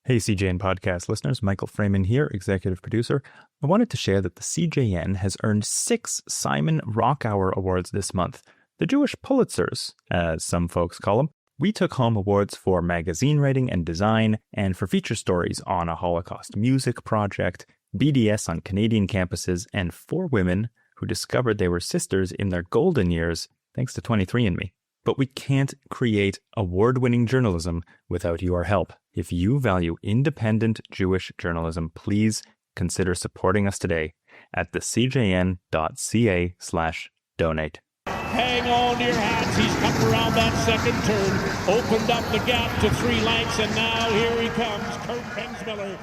Hey, CJN podcast listeners, Michael Fraiman here, executive producer. I wanted to share that the CJN has earned 6 Simon Rock Hour Awards this month, the Jewish Pulitzers, as some folks call them. We took home awards for magazine writing and design, and for feature stories on a Holocaust music project, BDS on Canadian campuses, and 4 women who discovered they were sisters in their golden years, thanks to 23andMe. But we can't create award-winning journalism without your help. If you value independent Jewish journalism, please consider supporting us today at thecjn.ca/donate. Hang on to your hats. He's come around that second turn, opened up the gap to 3 lengths, and now here he comes, Kurt Bensmiller.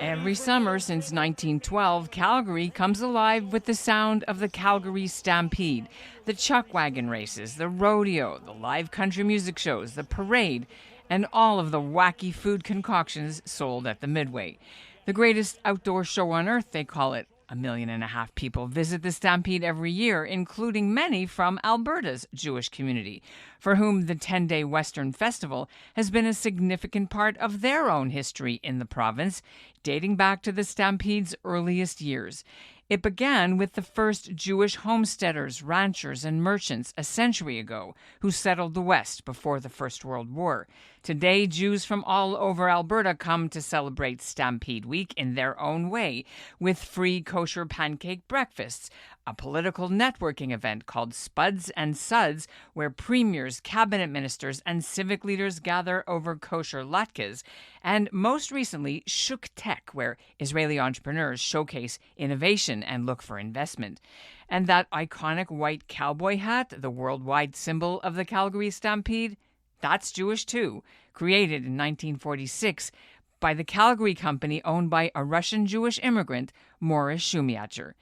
Every summer since 1912, Calgary comes alive with the sound of the Calgary Stampede, the chuck wagon races, the rodeo, the live country music shows, the parade, and all of the wacky food concoctions sold at the Midway. The greatest outdoor show on earth, they call it. 1.5 million people visit the Stampede every year, including many from Alberta's Jewish community, for whom the 10-day Western Festival has been a significant part of their own history in the province, dating back to the Stampede's earliest years. It began with the first Jewish homesteaders, ranchers, and merchants a century ago who settled the West before the First World War. Today, Jews from all over Alberta come to celebrate Stampede Week in their own way, with free kosher pancake breakfasts, a political networking event called Spuds and Suds, where premiers, cabinet ministers, and civic leaders gather over kosher latkes, and most recently, Shuk Tech, where Israeli entrepreneurs showcase innovation and look for investment. And that iconic white cowboy hat, the worldwide symbol of the Calgary Stampede, that's Jewish too, created in 1946 by the Calgary Company owned by a Russian Jewish immigrant, Morris Shumiacher.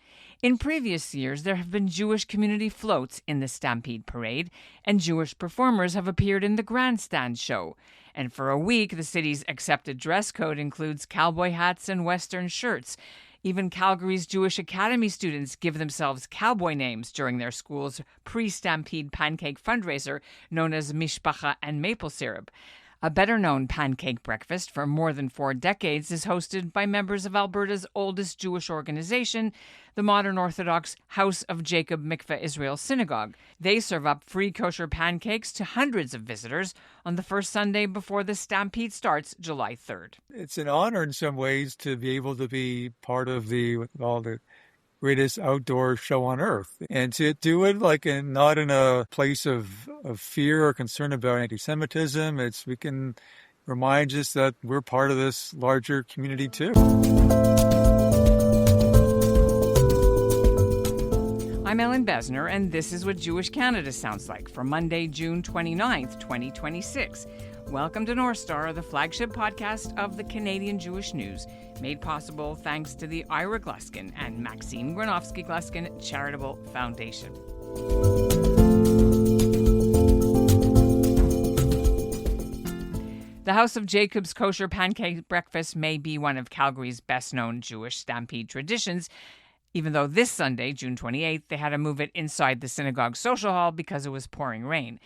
In previous years, there have been Jewish community floats in the Stampede Parade, and Jewish performers have appeared in the Grandstand Show. And for a week, the city's accepted dress code includes cowboy hats and Western shirts. Even Calgary's Jewish Academy students give themselves cowboy names during their school's pre-Stampede pancake fundraiser known as Mishpacha and Maple Syrup. A better-known pancake breakfast for more than 4 decades is hosted by members of Alberta's oldest Jewish organization, the modern Orthodox House of Jacob-Mikveh Israel synagogue. They serve up free kosher pancakes to hundreds of visitors on the first Sunday before the Stampede starts July 3rd. It's an honor in some ways to be able to be part of the greatest outdoor show on earth, and to do it not in a place of fear or concern about anti-Semitism. We can remind us that we're part of this larger community too. I'm Ellin Bessner, and this is what Jewish Canada sounds like for Monday, June 29th, 2026. Welcome to North Star, the flagship podcast of the Canadian Jewish News, made possible thanks to the Ira Gluskin and Maxine Granovsky-Gluskin Charitable Foundation. The House of Jacob's kosher pancake breakfast may be one of Calgary's best-known Jewish Stampede traditions, even though this Sunday, June 28th, they had to move it inside the synagogue social hall because it was pouring rain.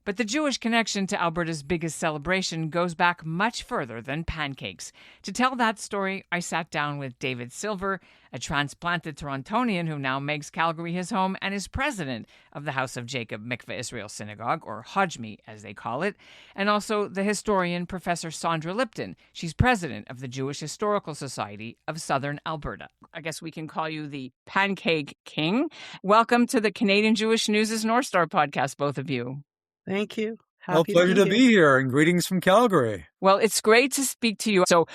But the Jewish connection to Alberta's biggest celebration goes back much further than pancakes. To tell that story, I sat down with David Silver, a transplanted Torontonian who now makes Calgary his home and is president of the House of Jacob-Mikveh Israel Synagogue, or HOJMI as they call it, and also the historian Professor Saundra Lipton. She's president of the Jewish Historical Society of Southern Alberta. I guess we can call you the Pancake King. Welcome to the Canadian Jewish News' North Star podcast, both of you. Thank you. Pleasure to be here, and greetings from Calgary. Well, it's great to speak to you. So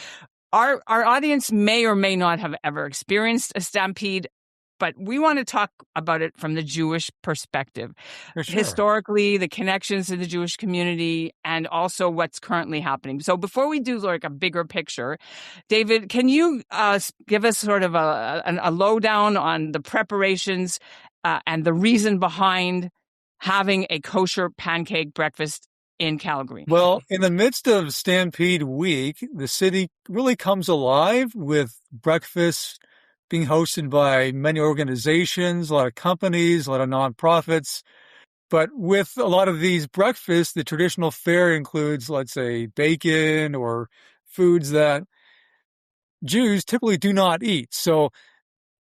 our audience may or may not have ever experienced a stampede, but we want to talk about it from the Jewish perspective. For sure. Historically, the connections to the Jewish community, and also what's currently happening. So before we do a bigger picture, David, can you give us sort of a lowdown on the preparations and the reason behind having a kosher pancake breakfast in Calgary? Well, in the midst of Stampede Week, the city really comes alive with breakfasts being hosted by many organizations, a lot of companies, a lot of nonprofits. But with a lot of these breakfasts, the traditional fare includes, let's say, bacon or foods that Jews typically do not eat. So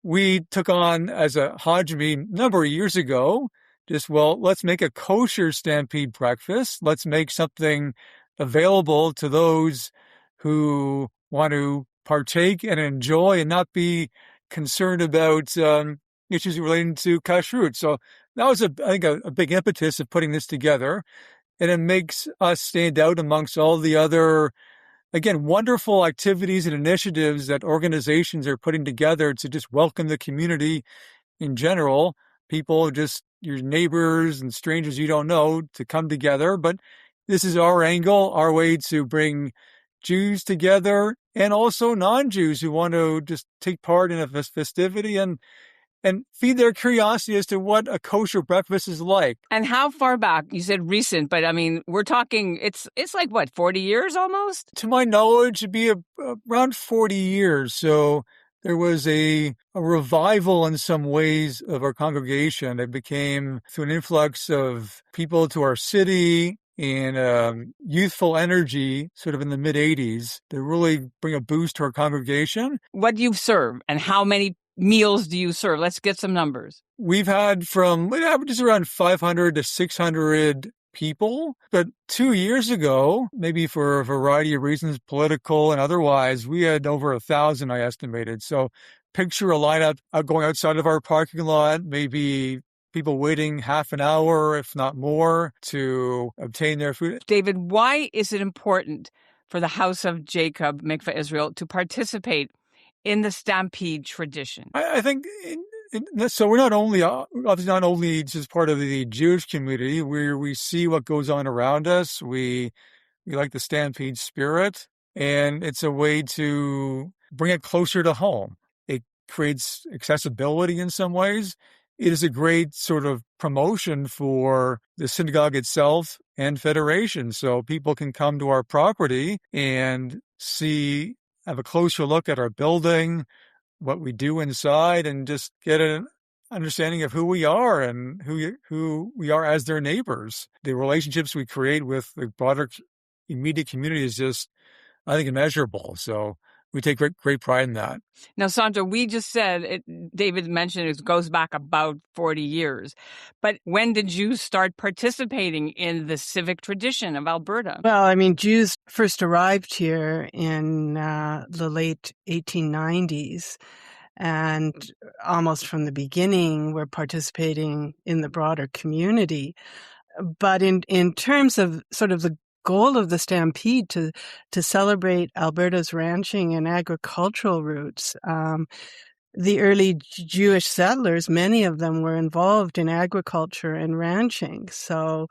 we took on as a Hajmi a number of years ago, let's make a kosher Stampede breakfast. Let's make something available to those who want to partake and enjoy and not be concerned about issues relating to kashrut. So that was, I think, a big impetus of putting this together. And it makes us stand out amongst all the other, again, wonderful activities and initiatives that organizations are putting together to just welcome the community in general. People, just your neighbors and strangers you don't know, to come together. But this is our angle, our way to bring Jews together and also non-Jews who want to just take part in a festivity and feed their curiosity as to what a kosher breakfast is like. And how far back? You said recent, but I mean, we're talking, it's like what, 40 years almost? To my knowledge, it'd be around 40 years. So there was a revival in some ways of our congregation. It became through an influx of people to our city and youthful energy sort of in the mid-'80s to really bring a boost to our congregation. What do you serve and how many meals do you serve? Let's get some numbers. We've had it averages around 500 to 600 people. But 2 years ago, maybe for a variety of reasons, political and otherwise, we had over 1,000, I estimated. So picture a lineup going outside of our parking lot, maybe people waiting half an hour, if not more, to obtain their food. David, why is it important for the House of Jacob-Mikveh Israel to participate in the Stampede tradition? I think so. We're not only just part of the Jewish community, where we see what goes on around us. We like the Stampede spirit, and it's a way to bring it closer to home. It creates accessibility in some ways. It is a great sort of promotion for the synagogue itself and Federation. So people can come to our property and have a closer look at our building, what we do inside, and just get an understanding of who we are and who we are as their neighbors. The relationships we create with the broader immediate community is just, I think, immeasurable. So we take great pride in that. Now, Saundra, we just said, David mentioned it goes back about 40 years. But when did Jews start participating in the civic tradition of Alberta? Well, I mean, Jews first arrived here in the late 1890s. And almost from the beginning, were participating in the broader community. But in terms of sort of the goal of the Stampede to celebrate Alberta's ranching and agricultural roots, the early Jewish settlers, many of them were involved in agriculture and ranching. So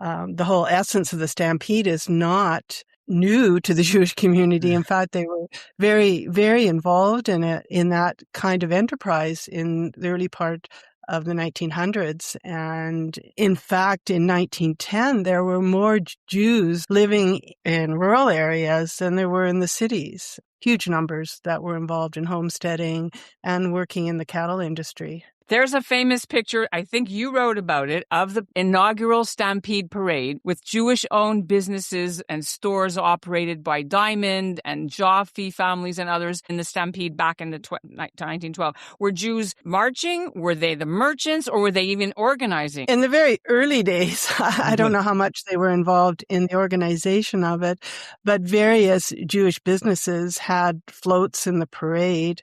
the whole essence of the Stampede is not new to the Jewish community. In fact, they were very, very involved in that kind of enterprise in the early part of the 1900s. And in fact, in 1910, there were more Jews living in rural areas than there were in the cities. Huge numbers that were involved in homesteading and working in the cattle industry. There's a famous picture, I think you wrote about it, of the inaugural Stampede Parade with Jewish-owned businesses and stores operated by Diamond and Jaffe families and others in the Stampede back in 1912. Were Jews marching? Were they the merchants? Or were they even organizing? In the very early days, I don't know how much they were involved in the organization of it, but various Jewish businesses had floats in the parade.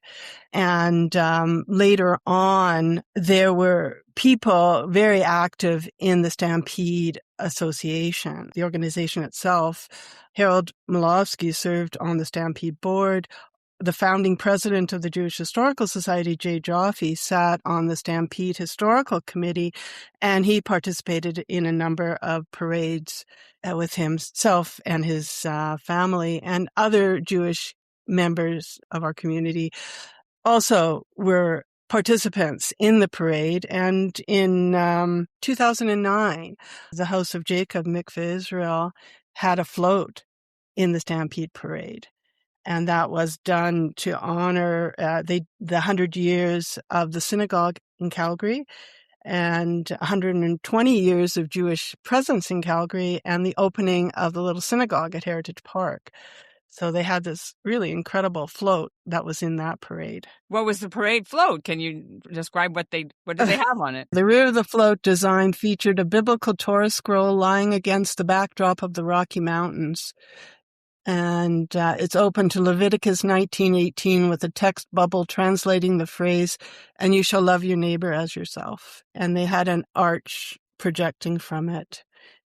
And later on, there were people very active in the Stampede Association. The organization itself, Harold Malofsky served on the Stampede board. The founding president of the Jewish Historical Society, J. Jaffe, sat on the Stampede Historical Committee, and he participated in a number of parades with himself and his family, and other Jewish members of our community also were participants in the parade. And in 2009, the House of Jacob-Mikveh Israel had a float in the Stampede Parade. And that was done to honor the 100 years of the synagogue in Calgary and 120 years of Jewish presence in Calgary and the opening of the little synagogue at Heritage Park. So they had this really incredible float that was in that parade. What was the parade float? Can you describe what did they have on it? The rear of the float design featured a biblical Torah scroll lying against the backdrop of the Rocky Mountains. And it's open to Leviticus 19:18 with a text bubble translating the phrase, "And you shall love your neighbor as yourself." And they had an arch projecting from it.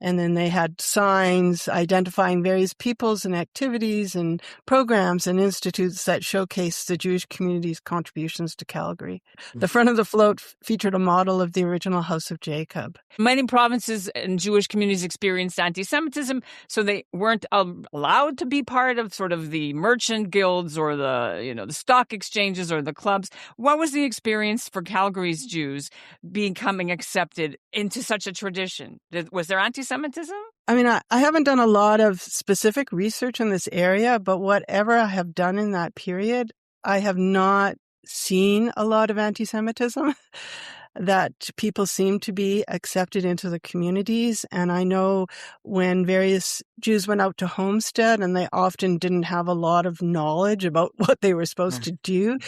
And then they had signs identifying various peoples and activities and programs and institutes that showcased the Jewish community's contributions to Calgary. The front of the float featured a model of the original House of Jacob. Many provinces and Jewish communities experienced anti-Semitism, so they weren't allowed to be part of sort of the merchant guilds or the stock exchanges or the clubs. What was the experience for Calgary's Jews becoming accepted into such a tradition? Was there anti-Semitism? I mean, I haven't done a lot of specific research in this area, but whatever I have done in that period, I have not seen a lot of anti-Semitism, that people seem to be accepted into the communities. And I know when various Jews went out to homestead and they often didn't have a lot of knowledge about what they were supposed to do,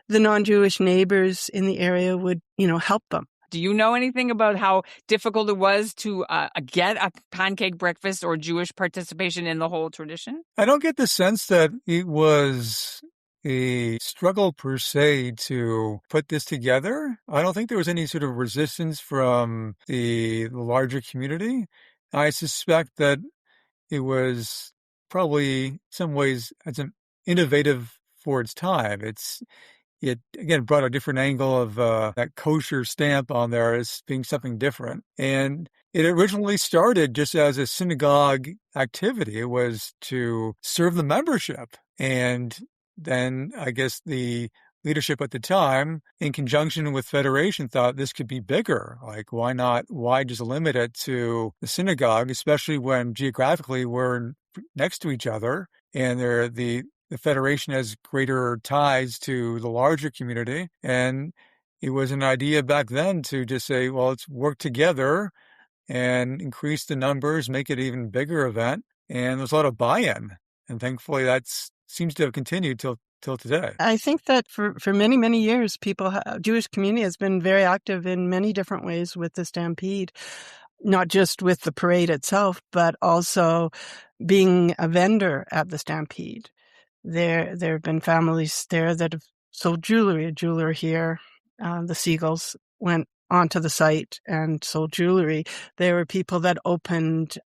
the non-Jewish neighbors in the area would, help them. Do you know anything about how difficult it was to get a pancake breakfast or Jewish participation in the whole tradition? I don't get the sense that it was a struggle per se to put this together. I don't think there was any sort of resistance from the larger community. I suspect that it was probably in some ways innovative for its time. It, again, brought a different angle of that kosher stamp on there as being something different. And it originally started just as a synagogue activity. It was to serve the membership. And then I guess the leadership at the time, in conjunction with Federation, thought this could be bigger. Like, why not? Why just limit it to the synagogue, especially when geographically we're next to each other and the Federation has greater ties to the larger community. And it was an idea back then to just say, well, let's work together and increase the numbers, make it an even bigger event. And there's a lot of buy-in. And thankfully, that seems to have continued till today. I think that for many, many years, Jewish community has been very active in many different ways with the Stampede, not just with the parade itself, but also being a vendor at the Stampede. There have been families there that have sold jewelry. A jeweler here, the Seagulls, went onto the site and sold jewelry. There were people that opened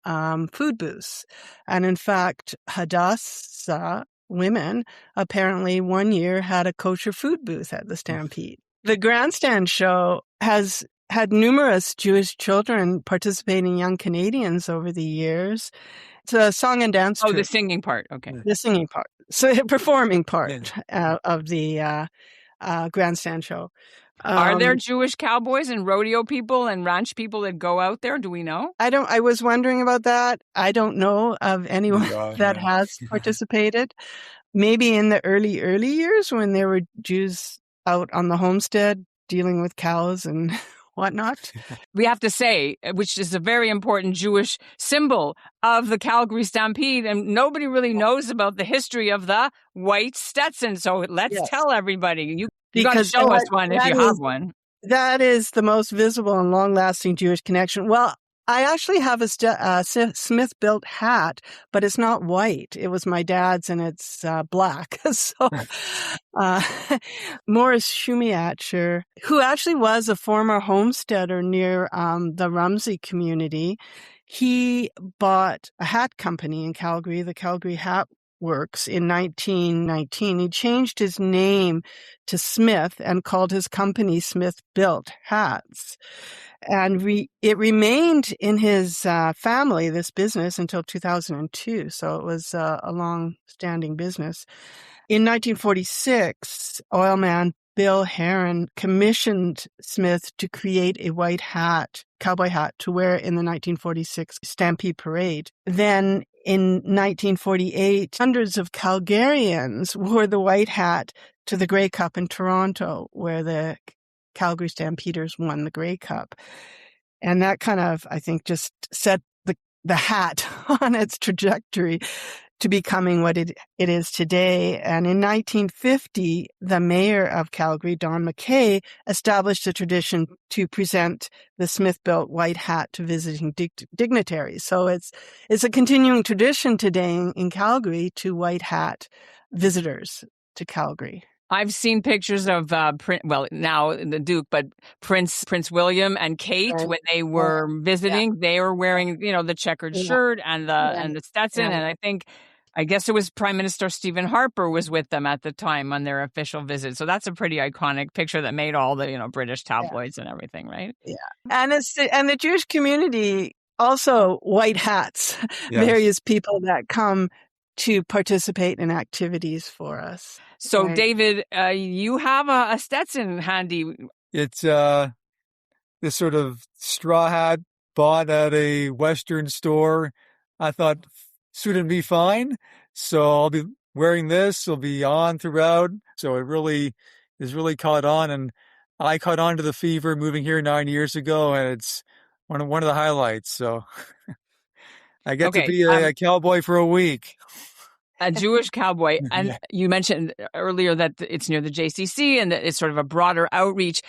food booths. And in fact, Hadassah women apparently one year had a kosher food booth at the Stampede. The grandstand show has had numerous Jewish children participating, young Canadians, over the years. It's a song and dance troupe. Oh, the singing part. Okay. The singing part. So performing part of the grandstand show. Are there Jewish cowboys and rodeo people and ranch people that go out there? Do we know? I was wondering about that. I don't know of anyone that has participated. Maybe in the early years when there were Jews out on the homestead dealing with cows and whatnot. We have to say, which is a very important Jewish symbol of the Calgary Stampede, and nobody really knows about the history of the white Stetson. So let's tell everybody. You got to show us one if you have one. That is the most visible and long-lasting Jewish connection. Well, I actually have a Smith-built hat, but it's not white. It was my dad's, and it's black. So Morris Shumiatcher, who actually was a former homesteader near the Rumsey community, he bought a hat company in Calgary, the Calgary Hat Works, in 1919. He changed his name to Smith and called his company Smith Built Hats. And it remained in his family, this business, until 2002. So it was a long-standing business. In 1946, oilman Bill Heron commissioned Smith to create a white hat, cowboy hat, to wear in the 1946 Stampede Parade. Then in 1948, hundreds of Calgarians wore the white hat to the Grey Cup in Toronto, where the Calgary Stampeders won the Grey Cup. And that kind of, I think, just set the hat on its trajectory to becoming what it is today. And in 1950, the mayor of Calgary, Don McKay, established a tradition to present the Smith-built white hat to visiting dignitaries. So it's a continuing tradition today in Calgary to white hat visitors to Calgary. I've seen pictures of now the Duke, but Prince William and Kate when they were visiting. They were wearing, the checkered shirt and the Stetson, and I guess it was Prime Minister Stephen Harper was with them at the time on their official visit. So that's a pretty iconic picture that made all the British tabloids and everything, right? Yeah, and the Jewish community also white hats. Yes. Various people that come to participate in activities for us. So, right. David, you have a Stetson handy. It's this sort of straw hat bought at a Western store. I thought suited me fine. So I'll be wearing this. It'll be on throughout. So it really is really caught on. And I caught on to the fever moving here 9 years ago. And it's one of the highlights. So I get to be a cowboy for a week. A Jewish cowboy. And you mentioned earlier that it's near the JCC and that it's sort of a broader outreach.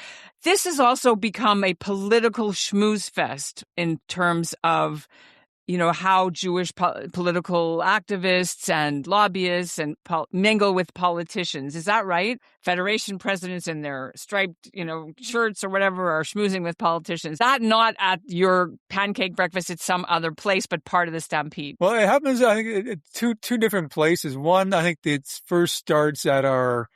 This has also become a political schmooze fest in terms of, how Jewish political activists and lobbyists and mingle with politicians. Is that right? Federation presidents in their striped, shirts or whatever are schmoozing with politicians. That not at your pancake breakfast at some other place, but part of the Stampede. Well, it happens, I think, at two different places. One, I think it first starts at our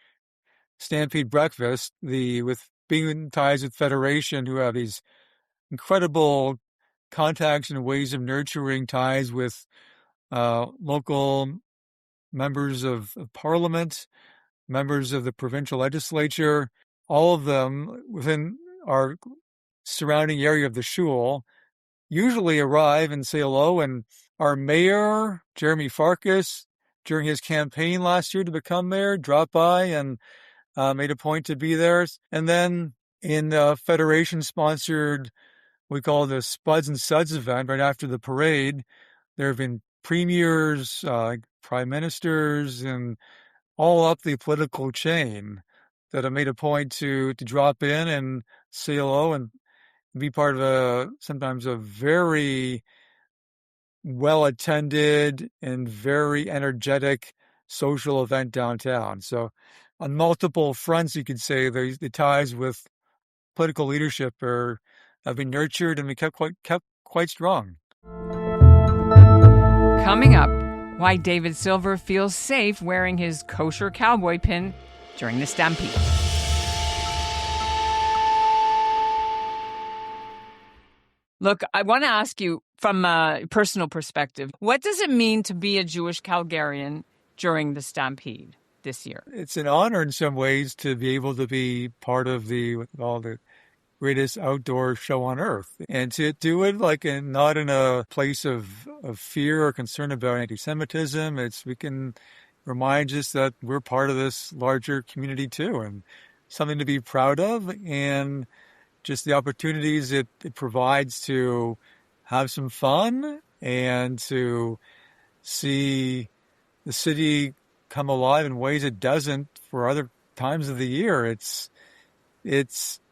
Stampede breakfast, with being in ties with Federation, who have these incredible contacts and ways of nurturing ties with local members of Parliament, members of the provincial legislature, all of them within our surrounding area of the shul, usually arrive and say hello. And our mayor, Jeremy Farkas, during his campaign last year to become mayor, dropped by and made a point to be there. And then in the Federation-sponsored, we call the Spuds and Suds event right after the parade, there have been premiers, prime ministers, and all up the political chain that have made a point to drop in and say hello and be part of sometimes a very well-attended and very energetic social event downtown. So on multiple fronts, you could say the ties with political leadership have been nurtured and we kept quite strong. Coming up, why David Silver feels safe wearing his kosher cowboy pin during the Stampede. Look, I want to ask you from a personal perspective, what does it mean to be a Jewish Calgarian during the Stampede this year? It's an honor in some ways to be able to be part of the greatest outdoor show on earth, and to do it not in a place of fear or concern about anti-Semitism. We can remind us that we're part of this larger community too, and something to be proud of, and just the opportunities it provides to have some fun and to see the city come alive in ways it doesn't for other times of the year.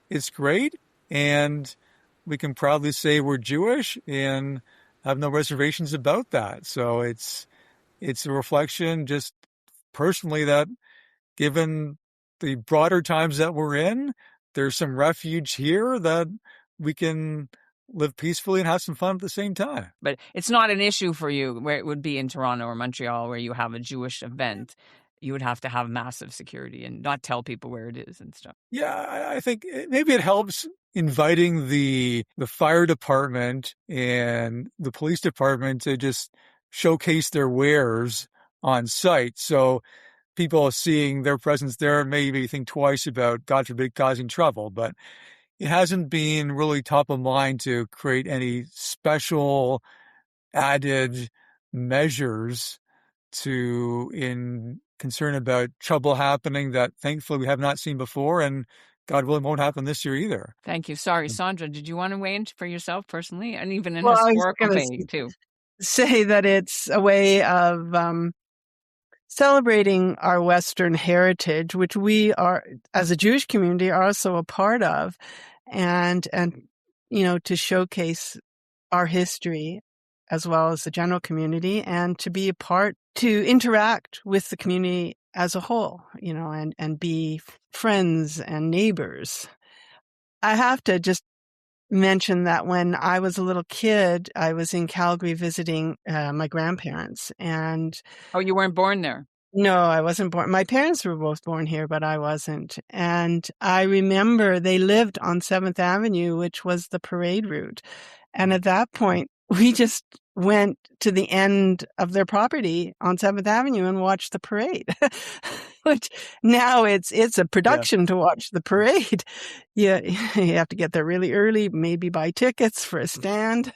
It's great, and we can proudly say we're Jewish and have no reservations about that. So it's a reflection just personally that given the broader times that we're in, there's some refuge here that we can live peacefully and have some fun at the same time. But it's not an issue for you where it would be in Toronto or Montreal where you have a Jewish event. You would have to have massive security and not tell people where it is and stuff. Yeah, I think maybe it helps inviting the fire department and the police department to just showcase their wares on site. So people seeing their presence there maybe think twice about, God forbid, causing trouble. But it hasn't been really top of mind to create any special added measures in concern about trouble happening that thankfully we have not seen before, and God willing won't happen this year either. Thank you. Sorry, Saundra, did you want to weigh in for yourself personally, and even in historical way too? say that it's a way of celebrating our Western heritage, which we are, as a Jewish community, are also a part of, and to showcase our history as well as the general community, and to be a part, to interact with the community as a whole, and be friends and neighbors. I have to just mention that when I was a little kid, I was in Calgary visiting my grandparents. And Oh, you weren't born there? No, I wasn't born. My parents were both born here, but I wasn't. And I remember they lived on 7th Avenue, which was the parade route. And at that point, we just went to the end of their property on 7th Avenue and watched the parade. Which now it's a production to watch the parade. You have to get there really early, maybe buy tickets for a stand.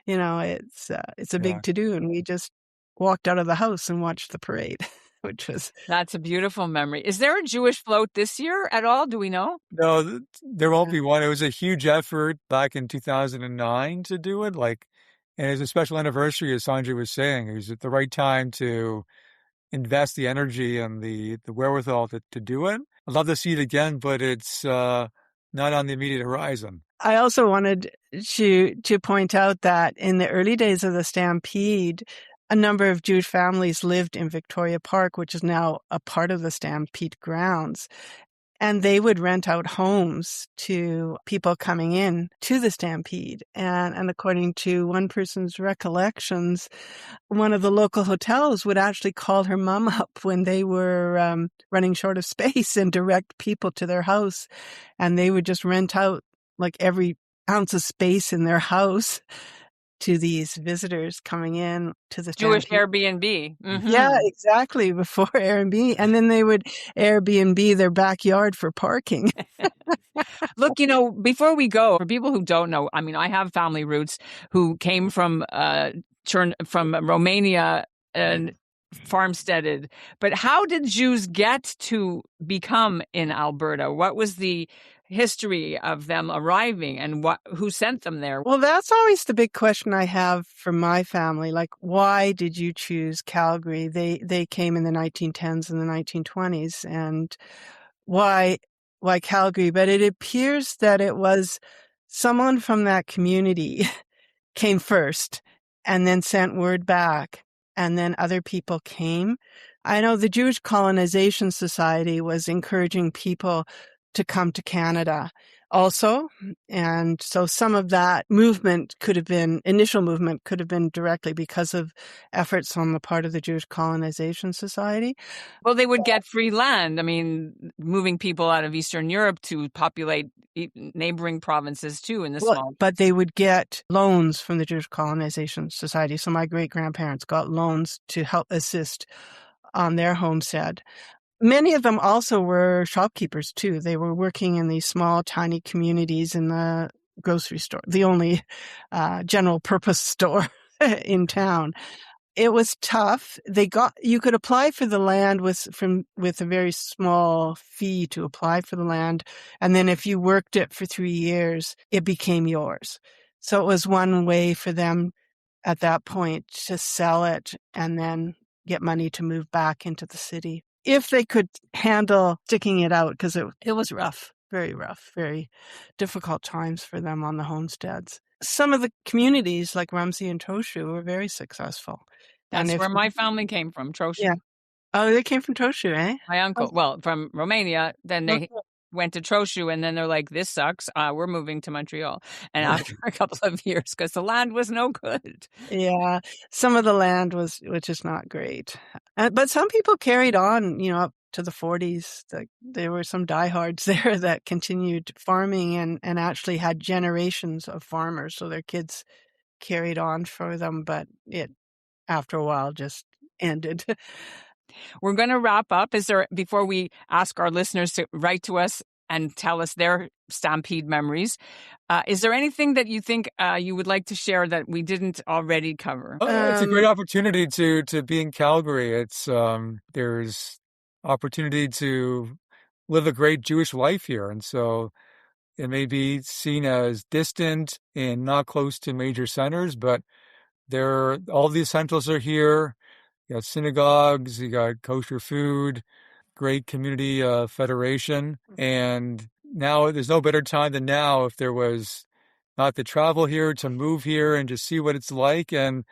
It's a big to-do, and we just walked out of the house and watched the parade. That's a beautiful memory. Is there a Jewish float this year at all? Do we know? No, there won't be one. It was a huge effort back in 2009 to do it. And it's a special anniversary, as Saundra was saying. It was at the right time to invest the energy and the wherewithal to do it. I'd love to see it again, but it's not on the immediate horizon. I also wanted to point out that in the early days of the Stampede, a number of Jewish families lived in Victoria Park, which is now a part of the Stampede grounds. And they would rent out homes to people coming in to the Stampede. And according to one person's recollections, one of the local hotels would actually call her mom up when they were running short of space and direct people to their house. And they would just rent out like every ounce of space in their house to these visitors coming in to the Jewish Stampede. Airbnb. Mm-hmm. Yeah, exactly. Before Airbnb. And then they would Airbnb their backyard for parking. Look, before we go, for people who don't know, I mean, I have family roots who came from Romania and farmsteaded. But how did Jews get to become in Alberta? What was the history of them arriving, and who sent them there? Well, that's always the big question I have for my family. Like, why did you choose Calgary? They came in the 1910s and the 1920s, and why Calgary? But it appears that it was someone from that community came first and then sent word back, and then other people came. I know the Jewish Colonization Society was encouraging people to come to Canada also. And so some of that initial movement could have been directly because of efforts on the part of the Jewish Colonization Society. Well, they would get free land. I mean, moving people out of Eastern Europe to populate neighboring provinces too in the small. But they would get loans from the Jewish Colonization Society. So my great-grandparents got loans to help assist on their homestead. Many of them also were shopkeepers, too. They were working in these small, tiny communities in the grocery store, the only general purpose store in town. It was tough. You could apply for the land with a very small fee to apply for the land. And then if you worked it for 3 years, it became yours. So it was one way for them at that point to sell it and then get money to move back into the city, if they could handle sticking it out, because it was rough, very difficult times for them on the homesteads. Some of the communities like Rumsey and Trochu were very successful. That's where my family came from, Trochu. Yeah. Oh, they came from Trochu, eh? My uncle, from Romania. Then they went to Trochu, and then they're like, this sucks. We're moving to Montreal. And after a couple of years, because the land was no good. Yeah, some of the land was just not great. But some people carried on, up to the 40s. There were some diehards there that continued farming and actually had generations of farmers. So their kids carried on for them, but it, after a while, just ended. We're going to wrap up. Before we ask our listeners to write to us and tell us their Stampede memories, is there anything that you think you would like to share that we didn't already cover? It's a great opportunity to be in Calgary. It's there's opportunity to live a great Jewish life here, and so it may be seen as distant and not close to major centers, but All the essentials are here. You got synagogues, you got kosher food, great community federation. And now there's no better time than now if there was not to travel here, to move here and just see what it's like. And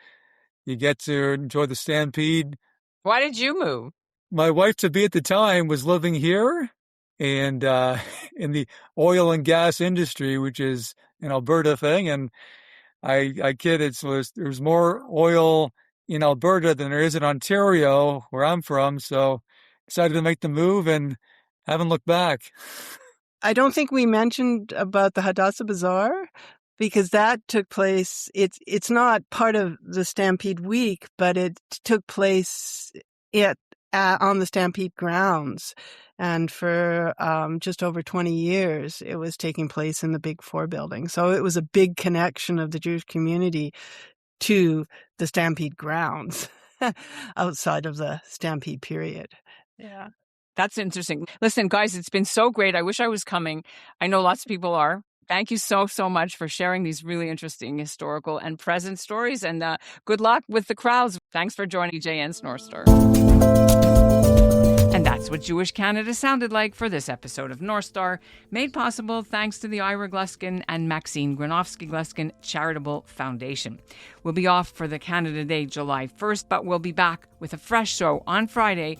you get to enjoy the Stampede. Why did you move? My wife-to-be at the time was living here and in the oil and gas industry, which is an Alberta thing. And I kid, there's more oil in Alberta than there is in Ontario, where I'm from. So decided to make the move and haven't looked back. I don't think we mentioned about the Hadassah Bazaar, because that took place. It's not part of the Stampede week, but it took place on the Stampede grounds. And for just over 20 years, it was taking place in the Big Four building. So it was a big connection of the Jewish community to the Stampede grounds outside of the Stampede period. Yeah. That's interesting. Listen, guys, it's been so great. I wish I was coming. I know lots of people are. Thank you so much for sharing these really interesting historical and present stories. And good luck with the crowds. Thanks for joining JN's North Star. And that's what Jewish Canada sounded like for this episode of North Star, made possible thanks to the Ira Gluskin and Maxine Granovsky-Gluskin Charitable Foundation. We'll be off for the Canada Day July 1st, but we'll be back with a fresh show on Friday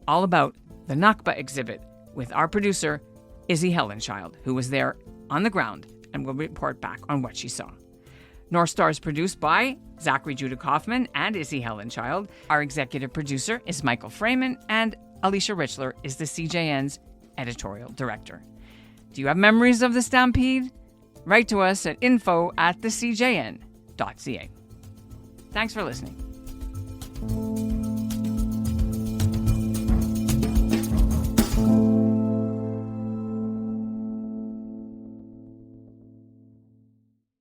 all about the Nakba exhibit with our producer, Izzie Helenchilde, who was there on the ground and will report back on what she saw. North Star is produced by Zachary Kauffman and Izzie Helenchilde. Our executive producer is Michael Fraiman, and Alicia Richler is the CJN's editorial director. Do you have memories of the Stampede? Write to us at info@thecjn.ca. Thanks for listening.